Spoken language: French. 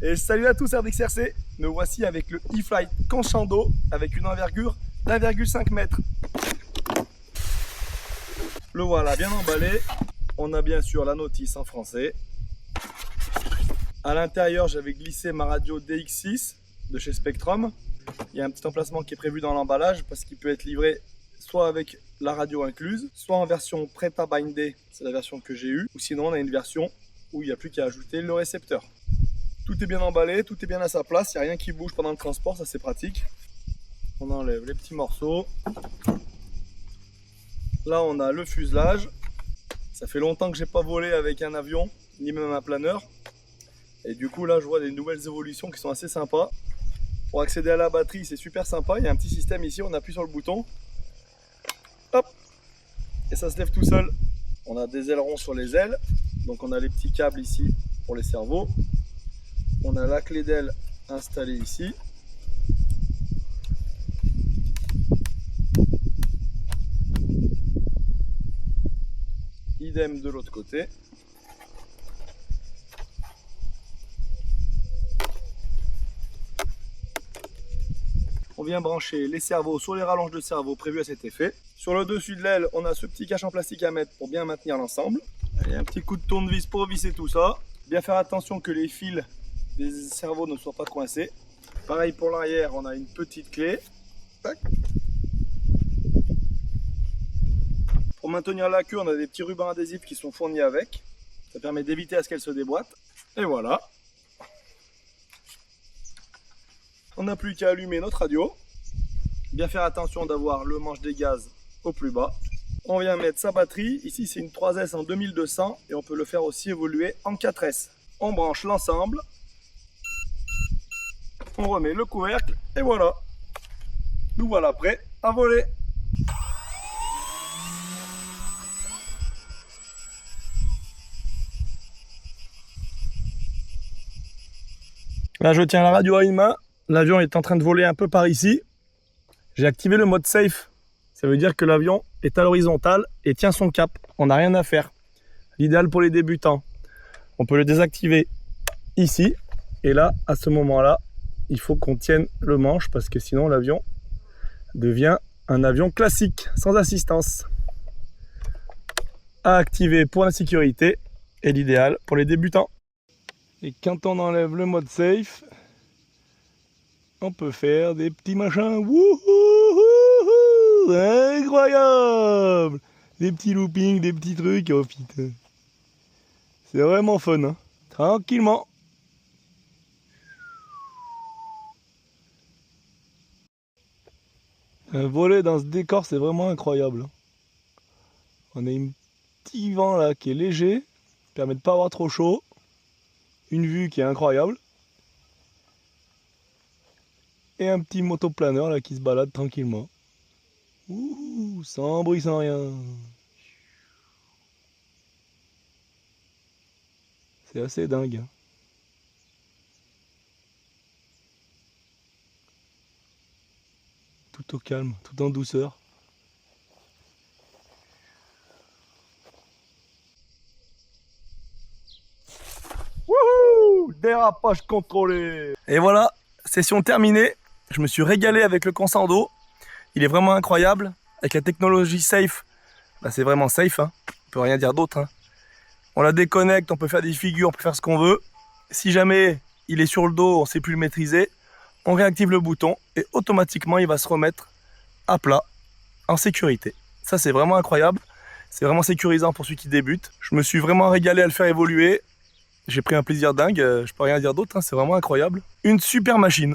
Et salut à tous, RDXRC. Me voici avec le E-Flight Conchando avec une envergure d'1,5 m. Le voilà bien emballé. On a bien sûr la notice en français. À l'intérieur, j'avais glissé ma radio DX6 de chez Spectrum. Il y a un petit emplacement qui est prévu dans l'emballage parce qu'il peut être livré soit avec la radio incluse, soit en version prête à binder, c'est la version que j'ai eue, ou sinon on a une version où il n'y a plus qu'à ajouter le récepteur. Tout est bien emballé, tout est bien à sa place, il n'y a rien qui bouge pendant le transport, ça c'est pratique. On enlève les petits morceaux. Là on a le fuselage. Ça fait longtemps que j'ai pas volé avec un avion, ni même un planeur. Et du coup là je vois des nouvelles évolutions qui sont assez sympas. Pour accéder à la batterie c'est super sympa, il y a un petit système ici, on appuie sur le bouton. Hop, et ça se lève tout seul. On a des ailerons sur les ailes, donc on a les petits câbles ici pour les cerveaux. On a la clé d'aile installée ici. Idem de l'autre côté. On vient brancher les cerveaux sur les rallonges de cerveau prévues à cet effet. Sur le dessus de l'aile, on a ce petit cache en plastique à mettre pour bien maintenir l'ensemble. Et un petit coup de tournevis pour visser tout ça. Bien faire attention que les fils des cerveaux ne soient pas coincés. Pareil pour l'arrière, on a une petite clé. Tac. Pour maintenir la queue, on a des petits rubans adhésifs qui sont fournis avec. Ça permet d'éviter à ce qu'elle se déboîte. Et voilà. On n'a plus qu'à allumer notre radio. Bien faire attention d'avoir le manche des gaz au plus bas. On vient mettre sa batterie. Ici c'est une 3S en 2200 et on peut le faire aussi évoluer en 4S. On branche l'ensemble. On remet le couvercle et voilà. Nous voilà prêts à voler. Là je tiens la radio à une main. L'avion est en train de voler un peu par ici. J'ai activé le mode safe. Ça veut dire que l'avion est à l'horizontale et tient son cap. On n'a rien à faire. L'idéal pour les débutants. On peut le désactiver ici. Et là, à ce moment-là, il faut qu'on tienne le manche parce que sinon l'avion devient un avion classique, sans assistance. À activer pour la sécurité et l'idéal pour les débutants. Et quand on enlève le mode safe, on peut faire des petits machins. Wouhou, incroyable! Des petits loopings, des petits trucs. Oh putain. C'est vraiment fun, hein? Tranquillement. Voler dans ce décor, c'est vraiment incroyable. On a un petit vent là qui est léger, qui permet de ne pas avoir trop chaud. Une vue qui est incroyable. Et un petit motoplaneur là qui se balade tranquillement. Ouh, sans bruit, sans rien. C'est assez dingue. Hein. Tout au calme, tout en douceur. Wouhou! Dérapage contrôlé. Et voilà, session terminée. Je me suis régalé avec le Conchando. Il est vraiment incroyable. Avec la technologie safe, bah c'est vraiment safe. Hein. On peut rien dire d'autre. Hein. On la déconnecte, on peut faire des figures, on peut faire ce qu'on veut. Si jamais il est sur le dos, on ne sait plus le maîtriser, on réactive le bouton et automatiquement il va se remettre à plat, en sécurité. Ça c'est vraiment incroyable. C'est vraiment sécurisant pour ceux qui débutent. Je me suis vraiment régalé à le faire évoluer. J'ai pris un plaisir dingue. Je peux rien dire d'autre. Hein. C'est vraiment incroyable. Une super machine.